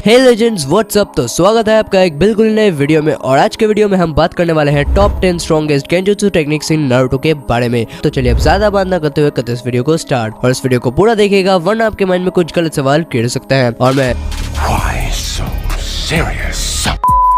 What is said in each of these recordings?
हे legends, WhatsApp. तो स्वागत है आपका एक बिल्कुल नए वीडियो में। और आज के वीडियो में हम बात करने वाले हैं top 10 strongest genjutsu techniques in Naruto के बारे में। तो चलिए अब ज्यादा बात ना करते हुए करते इस वीडियो को स्टार्ट। और इस वीडियो को पूरा देखिएगा वरना आपके माइंड में कुछ गलत सवाल गिर सकते हैं। और मैं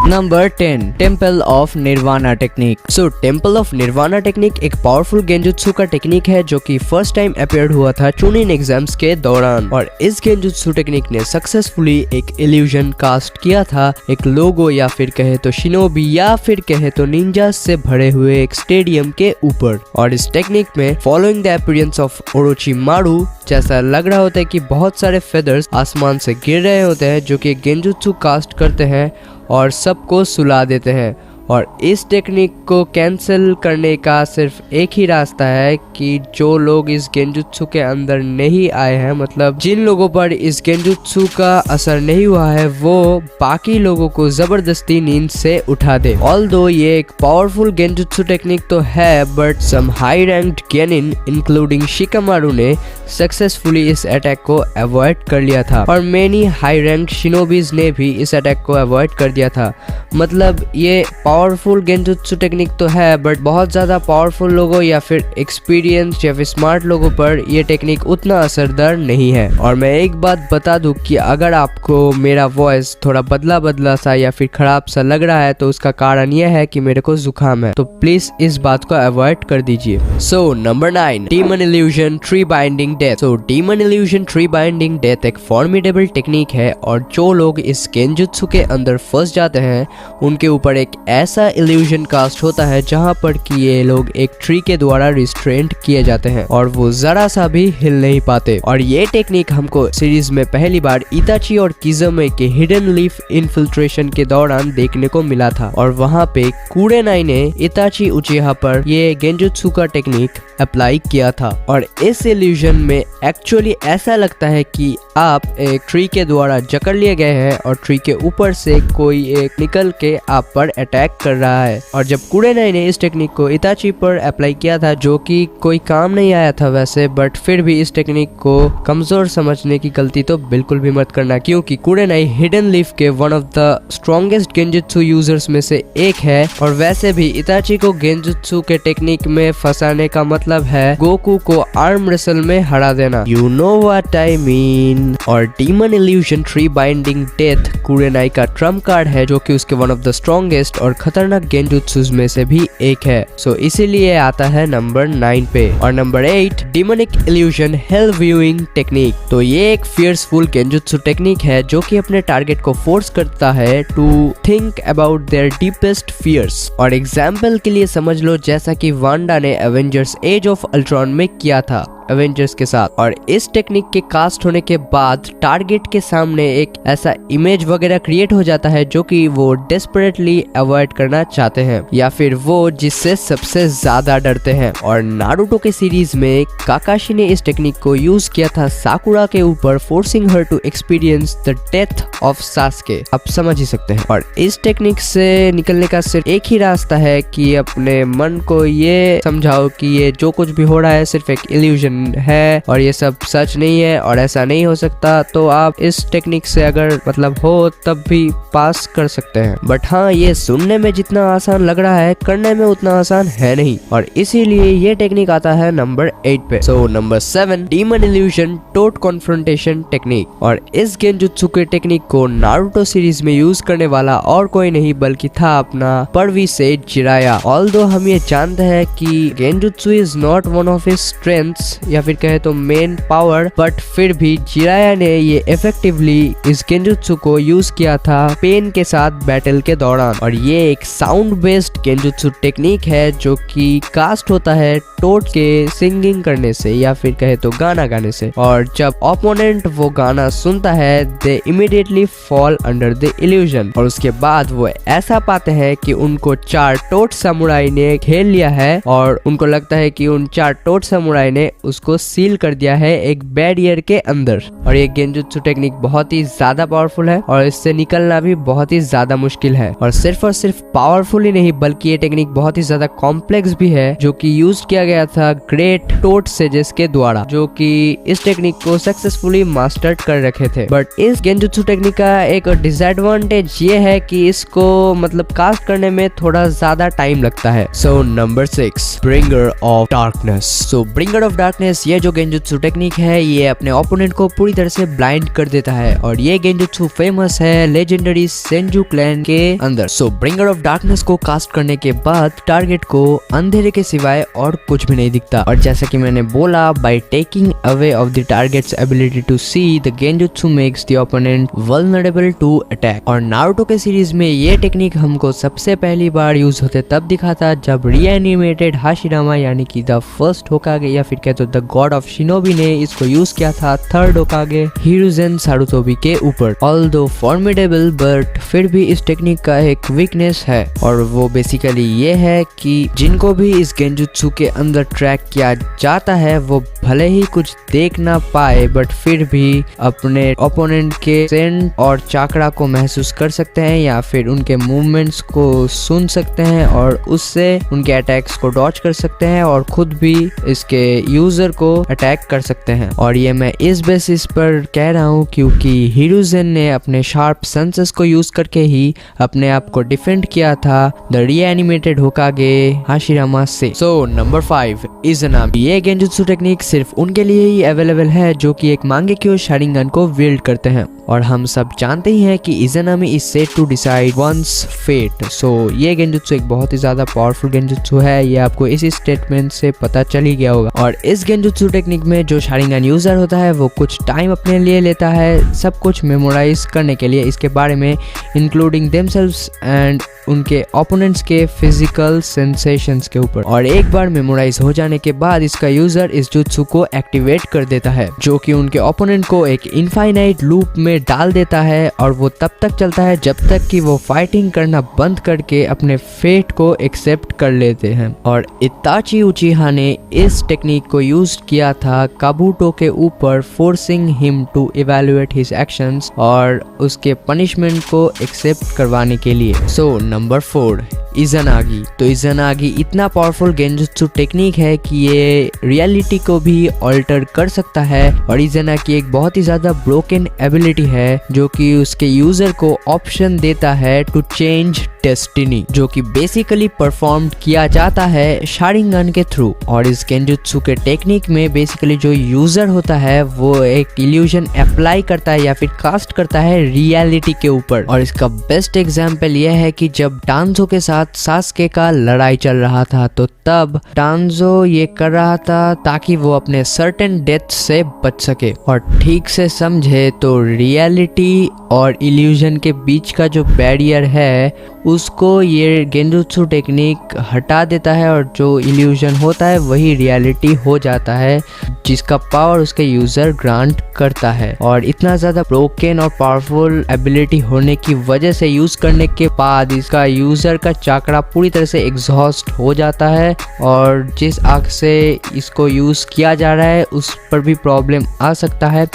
number 10 temple of nirvana technique. So temple of nirvana technique एक पावरफुल गेंजुत्सु का टेक्निक है जो कि फर्स्ट टाइम अपीयर्ड हुआ था चुनिन एग्जाम्स के दौरान। और इस गेंजुत्सु टेक्निक ने सक्सेसफुली एक इल्यूजन कास्ट किया था, एक लोगो या फिर कहे तो शिनोबी या फिर कहे तो निंजा से भरे हुए एक स्टेडियम के ऊपर। और इस टेक्निक में following the appearance of Orochimaru जैसा लग रहा होता है कि बहुत सारे फेदर्स आसमान से गिर रहे होते हैं जो कि गेंजुत्सु कास्ट करते हैं और सबको सुला देते हैं। और इस टेक्निक को कैंसिल करने का सिर्फ एक ही रास्ता है कि जो लोग इस गेंजुत्सु के अंदर नहीं आए हैं, मतलब जिन लोगों पर इस गेंजुत्सु का असर नहीं हुआ है, वो बाकी लोगों को जबरदस्ती नींद से उठा दे। ऑल्दो ये एक पावरफुल गेंजुत्सु टेक्निक तो है, but some high ranked genin including Shikamaru ने सक्सेसफुली इस अटैक को अवॉइड कर लिया था। और मेनी हाई रैंक्ड शिनोबीज ने भी इस अटैक को अवॉइड कर दिया था। मतलब ये पावरफुल गेंजुत्सु टेक्निक तो है, बट बहुत ज्यादा पावरफुल लोगों या फिर एक्सपीरियंस या फिर स्मार्ट लोगों पर यह टेक्निक उतना असरदार नहीं है। और मैं एक बात बता दूं कि अगर आपको मेरा वॉइस थोड़ा बदला बदला सा या फिर खराब सा लग रहा है तो उसका कारण यह है कि मेरे को जुकाम है, तो प्लीज इस बात को अवॉइड कर दीजिए। So number 9 demon illusion tree binding death. So demon illusion tree binding death एक फॉर्मिडेबल टेक्निक है और जो लोग इस गेंजुत्सु के अंदर फंस जाते हैं उनके ऊपर एक ऐसा इल्यूजन कास्ट होता है जहां पर कि ये लोग एक ट्री के द्वारा रिस्ट्रेंट किए जाते हैं और वो जरा सा भी हिल नहीं पाते। और ये टेक्निक हमको सीरीज में पहली बार इताची और किज़ुमे के हिडन लीफ इन्फिल्ट्रेशन के दौरान देखने को मिला था। और वहां पे कुरेनाई ने इताची उचिहा पर ये गेंजुत्सु का टेक्निक अप्लाई किया था। और इस इल्यूजन में एक्चुअली ऐसा लगता है कि आप एक ट्री के द्वारा जकड़ लिए गए हैं और ट्री के ऊपर से कोई एक निकल के आप पर अटैक कर रहा है। और जब कुरेनाई ने इस टेक्निक को इताची पर अप्लाई किया था, जो कि कोई काम नहीं आया था वैसे, बट फिर भी इस टेक्निक को कमजोर समझने की गलती तो बिल्कुल भी मत करना, क्योंकि कुरेनाई हिडन लीफ के one of the strongest genjutsu users में से एक है। और वैसे भी इताची को गेंजुत्सु के टेक्निक में फंसाने का मतलब है गोकू को आर्म रेसल में हरा देना। You know what I mean. और demon illusion tree binding death Kurenai का ट्रम्प कार्ड है, जो कि उसके वन ऑफ द स्ट्रॉन्गेस्ट और खतरनाक गेंजुत्सुस में से भी एक है। सो इसीलिए आता है नंबर 9 पे। और number 8 demonic illusion hello viewing technique. तो ये एक फियर्सफुल गेंजुत्सु टेक्निक है जो कि अपने टारगेट को फोर्स करता है to think about their deepest fears. और एग्जाम्पल के लिए समझ लो जैसा कि वांडा ने एवेंजर्स एज ऑफ अल्ट्रॉन में किया था एवेंजर्स के साथ। और इस टेक्निक के कास्ट होने के बाद टारगेट के सामने एक ऐसा इमेज वगैरह क्रिएट हो जाता है जो कि वो डेस्परेटली अवॉइड करना चाहते हैं या फिर वो जिससे सबसे ज्यादा डरते हैं। और नारुतो के सीरीज में काकाशी ने इस टेक्निक को यूज किया था साकुरा के ऊपर, forcing her to experience the death of Sasuke. आप समझ ही सकते हैं। और इस टेक्निक से निकलने का सिर्फ एक ही रास्ता है कि अपने मन को ये समझाओ कि ये जो कुछ भी हो रहा है सिर्फ एक इल्यूजन है और ये सब सच नहीं है और ऐसा नहीं हो सकता। तो आप इस टेक्निक से अगर मतलब हो तब भी पास कर सकते हैं। बट हाँ, ये सुनने में जितना आसान लग रहा है करने में उतना आसान है नहीं, और इसीलिए ये टेक्निक आता है नंबर 8 पे। सो नंबर 7 डीमन इल्यूजन टोट कॉन्फ्रंटेशन टेक्निक। और इस गेंजुत्सु के टेक्निक को नारुतो सीरीज में यूज करने वाला और कोई नहीं बल्कि था अपना पर्वी से जिराया। ऑल्दो हम ये जानते हैं कि genjutsu is not one of his strengths या फिर कहे तो मेन पावर, बट फिर भी जिराया ने ये इफेक्टिवली इस गेंजुत्सु को यूज किया था पेन के साथ बैटल के दौरान। और ये एक साउंड बेस्ड गेंजुत्सु टेक्निक है जो कि कास्ट होता है टोट के सिंगिंग करने से या फिर कहे तो गाना गाने से। और जब ओपोनेंट वो गाना सुनता है दे immediately fall under the illusion. और उसके बाद वो ऐसा पाते हैं कि उनको 4 टोट समुराई ने घेर लिया है और उनको लगता है कि उन 4 टोट समुराई ने उसको सील कर दिया है एक बैरियर के अंदर। और ये गेंजुत्सु टेक्निक बहुत ही ज्यादा पावरफुल है और इससे निकलना भी बहुत ही ज्यादा मुश्किल है। और सिर्फ पावरफुल ही नहीं बल्कि ये टेक्निक बहुत ही ज्यादा कॉम्प्लेक्स भी है, जो कि यूज किया गया था ग्रेट टोट सेजेस के द्वारा, जो कि इस टेक्निक को सक्सेसफुली मास्टर कर रखे थे। बट इस गेंजुत्सु टेक्निक का एक डिसएडवांटेज ये है कि इसको मतलब कास्ट करने में थोड़ा ज्यादा टाइम लगता है। So number 6, bringer of darkness. So bringer of darkness ये जो गेंजुत्सु टेक्निक है ये अपने ओपोनेंट को पूरी तरह से ब्लाइंड कर देता है और ये गेंजुत्सु फेमस है लेजेंडरी सेंजू क्लैन के अंदर। सो ब्रिंगर ऑफ डार्कनेस को कास्ट करने के बाद टारगेट को अंधेरे के सिवाय और कुछ भी नहीं दिखता। और जैसा कि मैंने बोला, by taking away of the target's ability to see, the genjutsu makes the opponent vulnerable to attack. और नारुतो के सीरीज में ये टेक्निक हमको सबसे पहली बार यूज होते तब दिखा था जब रीएनिमेटेड हाशिरामा यानी कि द फर्स्ट होकागे या फिर कहते द गॉड ऑफ शिनोबी ने इसको यूज किया था थर्ड होकागे हिरुजेन सारुतोबी के ऊपर। ऑल्दो फॉर्मिडेबल बट फिर भी इस टेक्निक का एक वीकनेस है और वो बेसिकली ये है कि जिनको भी इस गेंजुत्सु के अंदर ट्रैक किया जाता है वो भले ही कुछ देख ना पाए बट फिर भी अपने ओपोनेंट के सेंट और चाकड़ा को महसूस कर सकते हैं या फिर उनके मूवमेंट्स को सुन सकते हैं और उससे उनके अटैक्स को डॉज कर सकते हैं और खुद भी इसके यूजर को अटैक कर सकते हैं। और ये मैं इस बेसिस पर कह रहा हूँ क्योंकि हिरुजेन ने अपने शार्प सेंसेस को यूज करके ही अपने आप को डिफेंड किया था द रीएनिमेटेड होकागे हाशिरामा से। So number 5, इज़नामी। ये गेंजुत्सु टेक्निक सिर्फ उनके लिए ही अवेलेबल है जो कि एक मांगेक्यो शारिंगन को विल्ड करते हैं और हम सब जानते ही हैं कि Izanami is said to decide one's fate. So ये गेंजुत्सु एक बहुत ही ज्यादा पावरफुल गेंजुत्सु है, ये आपको इसी स्टेटमेंट से पता चल ही गया होगा। और इस गेंजुत्सु टेक्निक में जो शारिंगन यूजर होता है वो कुछ टाइम अपने लिए लेता है सब कुछ मेमोराइज करने के लिए इसके बारे में, इंक्लूडिंग देमसेल्व्स एंड उनके ओपोनेंट्स के फिजिकल सेंसेशंस के ऊपर। और एक बार मेमोराइज हो जाने के बाद इसका यूजर इस जुत्सु को एक्टिवेट कर देता है जो कि उनके ओपोनेंट को एक इनफाइनाइट लूप में डाल देता है और वो तब तक चलता है जब तक कि वो फाइटिंग करना बंद करके अपने फेट को एक्सेप्ट कर लेते हैं। और इताची उचिहा ने इस टेक्निक को यूज किया था काबूटो के ऊपर, forcing him to evaluate his actions और उसके पनिशमेंट को एक्सेप्ट करवाने के लिए। So number 4, Izanagi. तो इज़नागी इतना पावरफुल गेंजुत्सु टेक्निक है कि ये रियलिटी को भी ऑल्टर कर सकता है और इज़नागी एक बहुत ही ज्यादा ब्रोकन एबिलिटी है जो कि उसके यूजर को ऑप्शन देता है टू चेंज डेस्टिनी, जो कि बेसिकली परफॉर्म किया जाता है शारिंगन के थ्रू। और इस गेंजुत्सु के टेक्निक में बेसिकली जो यूजर होता है वो एक इल्यूजन अप्लाई करता है या फिर कास्ट करता है रियलिटी के ऊपर। और इसका बेस्ट एग्जांपल यह है कि जब टांजो के साथ सास्के का लड़ाई चल रहा था तो तब टांजो ये कर रहा था ताकि वो अपने सर्टेन डेथ से बच सके। और ठीक से समझे तो रियलिटी और इल्यूजन के बीच का जो बैरियर है उसको ये गेंजुत्सु टेक्निक हटा देता है और जो इल्यूजन होता है वही रियलिटी हो जाता है जिसका पावर उसके यूजर ग्रांट करता है। और इतना ज्यादा ब्रोकन और पावरफुल एबिलिटी होने की वजह से यूज करने के बाद इसका यूजर का चाकड़ा पूरी तरह से एग्जॉस्ट हो जाता है और जिस आंख से इसको यूज किया जा रहा है उस पर भी प्रॉब्लम आ सकता है।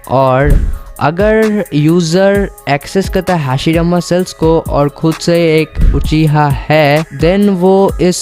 और अगर यूजर एक्सेस करता है हाशिरामा सेल्स को और खुद से एक उचिहा है देन वो इस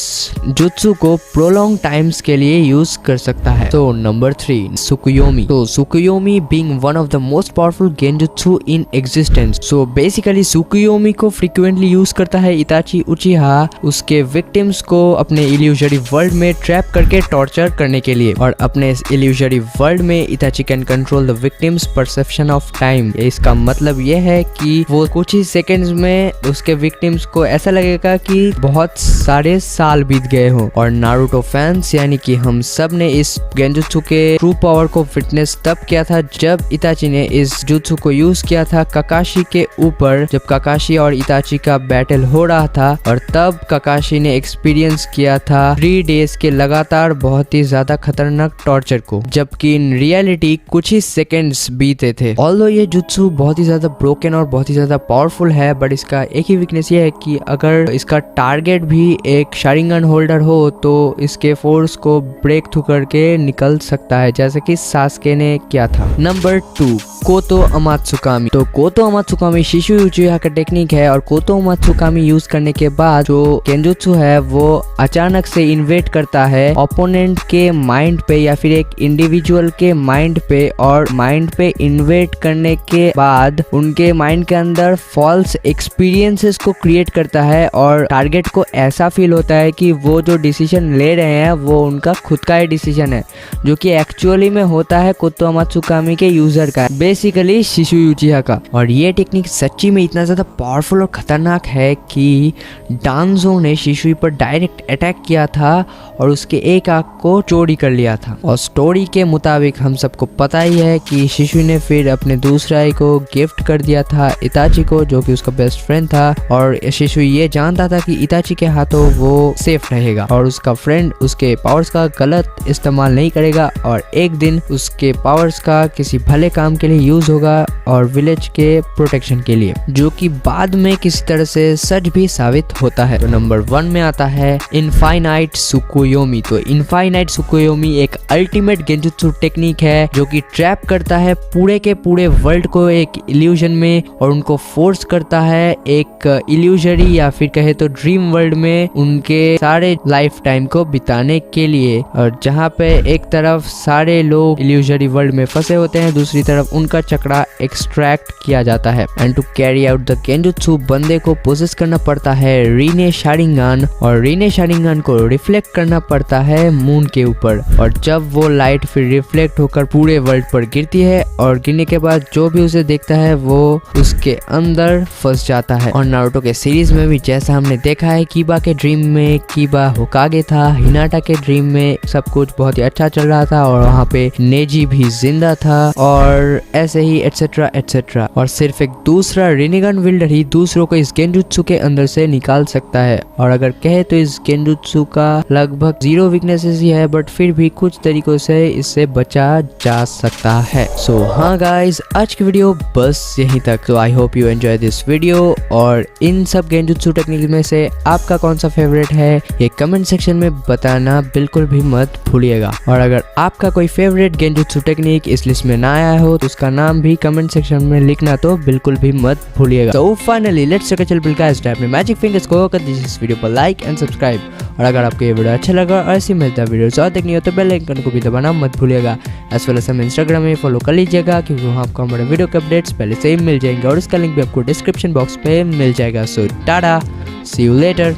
जुत्सु को प्रोलॉन्ग टाइम्स के लिए यूज कर सकता है। तो नंबर 3, सुकुयोमी। तो Tsukuyomi being one of the most powerful genjutsu in existence. So basically Tsukuyomi को फ्रीक्वेंटली यूज करता है इताची उचिहा उसके विक्टिम्स को अपने इल्यूजरी वर्ल्ड में ट्रैप करके टॉर्चर करने के लिए। और अपने इस इल्यूजरी वर्ल्ड में इताची can control the victims perception of time. इसका मतलब यह है कि वो कुछ ही सेकंड्स में उसके विक्टिम्स को ऐसा लगेगा कि बहुत सारे साल बीत गए हो। और नारुतो फैंस यानी कि हम सब ने इस गेंजुत्सु के ट्रू पावर को फिटनेस तब किया था जब इताची ने इस जुत्सु को यूज किया था काकाशी के ऊपर, जब काकाशी और इताची का बैटल हो रहा था। और तब काकाशी ने एक्सपीरियंस किया था 3 डेज के लगातार बहुत ही ज्यादा खतरनाक टॉर्चर को, जबकि इन रियलिटी कुछ ही सेकंड्स बीते थे। ऑल्दो ये जुत्सु बहुत ही ज्यादा ब्रोकन और बहुत ही ज्यादा पावरफुल है, बट इसका एक ही वीकनेस ये है कि अगर इसका टारगेट भी एक शारिंगन होल्डर हो तो इसके फोर्स को ब्रेक थ्रू करके निकल सकता है, जैसे कि सास्के ने किया था। नंबर 2, कोतो अमात्सुकामी। तो कोतो अमात्सुकामी शिशु उचिहा का टेक्निक है और कोतो अमात्सुकामी यूज करने के बाद जो गेंजुत्सु है वो अचानक से इन्वेट करता है ओपोनेंट के माइंड पे या फिर एक इंडिविजुअल के माइंड पे, और माइंड पे इन्वेट करने के बाद उनके माइंड के अंदर फॉल्स एक्सपीरियंसेस को क्रिएट करता है और टारगेट को ऐसा फील होता है कि वो जो डिसीजन ले रहे हैं वो उनका खुद का ही डिसीजन है, जो कि एक्चुअली में होता है कोतो अमात्सुकामी के यूजर का, बेसिकली शिशु उचिहा का। और ये टेक्निक सच्ची में इतना ज्यादा पावरफुल और खतरनाक है कि डांजो ने शिशुई पर डायरेक्ट अटैक किया था और उसके एक आंख को चोरी कर लिया था। और स्टोरी के मुताबिक हम सबको पता ही है कि शिशुई ने फिर अपने दूसरे आई को गिफ्ट कर दिया था इताची को, जो कि उसका बेस्ट फ्रेंड था, और शिशुई ये जानता था कि इताची के हाथों वो सेफ रहेगा और उसका फ्रेंड उसके पावर्स का गलत इस्तेमाल नहीं करेगा और एक दिन उसके पावर्स का किसी भले काम के लिए यूज होगा और विलेज के प्रोटेक्शन के लिए, जो कि बाद में किसी तरह से सच भी साबित होता है। तो नंबर 1 में आता है इनफाइनाइट सुकुयोमी। तो इनफाइनाइट सुकुयोमी एक अल्टीमेट गेंजुत्सु टेक्निक है जो कि ट्रैप करता है पूरे के पूरे वर्ल्ड को एक इल्यूजन में और उनको फोर्स करता है एक इल्यूजरी या फिर कहे तो ड्रीम वर्ल्ड में उनके सारे लाइफ टाइम को बिताने के लिए। और जहाँ पे एक तरफ सारे लोग इल्यूजरी वर्ल्ड में फंसे होते हैं, दूसरी तरफ उनका चक्रा एक्सट्रैक्ट किया जाता है। And to carry out the genjutsu बंदे को पोसेस करना पड़ता है रीने शारिंगन, और रीने शारिंगन को रिफ्लेक्ट करना पड़ता है मून के ऊपर, और जब वो लाइट फिर रिफ्लेक्ट होकर पूरे वर्ल्ड पर गिरती है और गिरने के बाद जो भी उसे देखता है वो उसके अंदर फंस जाता है। और नारुतो के सीरीज में भी जैसा हमने देखा है, कीबा के ड्रीम में कीबा होकागे था, हिनाटा के ड्रीम में सब कुछ बहुत ही अच्छा चल रहा था और वहाँ पे नेजी भी जिंदा था और ऐसे ही एटसेट्रा एटसेट्रा। और सिर्फ एक दूसरा रिनिगन विल्डर ही दूसरों को इस गेंजुत्सु के अंदर से निकाल सकता है। और अगर कहे तो इस गेंजुत्सु का लगभग 0 वीकनेसेस ही है, बट फिर भी कुछ तरीकों से इससे बचा जा सकता है। सो हाँ गाइज, आज की वीडियो बस यहीं तक। तो I hope you enjoy this video, और इन सब गेंजुत्सु टेक्निक में से आपका कौन सा फेवरेट है ये कमेंट सेक्शन में बताना बिल्कुल भी मत भूलिएगा। और अगर आपका कोई फेवरेट गेंजुत्सु टेक्निक इस लिस्ट में ना आया हो तो उसका नाम भी कमेंट सेक्शन में लिखना तो बिल्कुल भी मत भूलिएगा। तो finally let's take a chill pill guys, अपने मैजिक फिंगर्स को कर दीजिए इस वीडियो पर लाइक एंड सब्सक्राइब। और अगर आपको ये वीडियो अच्छा लगा और ऐसी मिलता वीडियोस और देखनी हो तो बेल आइकन को भी दबाना मत भूलिएगा। एज वेल एज हमें इंस्टाग्राम में फॉलो कर लीजिएगा, क्योंकि वहाँ आपको हमारे वीडियो के अपडेट्स पहले से ही मिल जाएंगे और इसका लिंक भी आपको डिस्क्रिप्शन बॉक्स पे मिल जाएगा। सो टाटा, सी यू लेटर।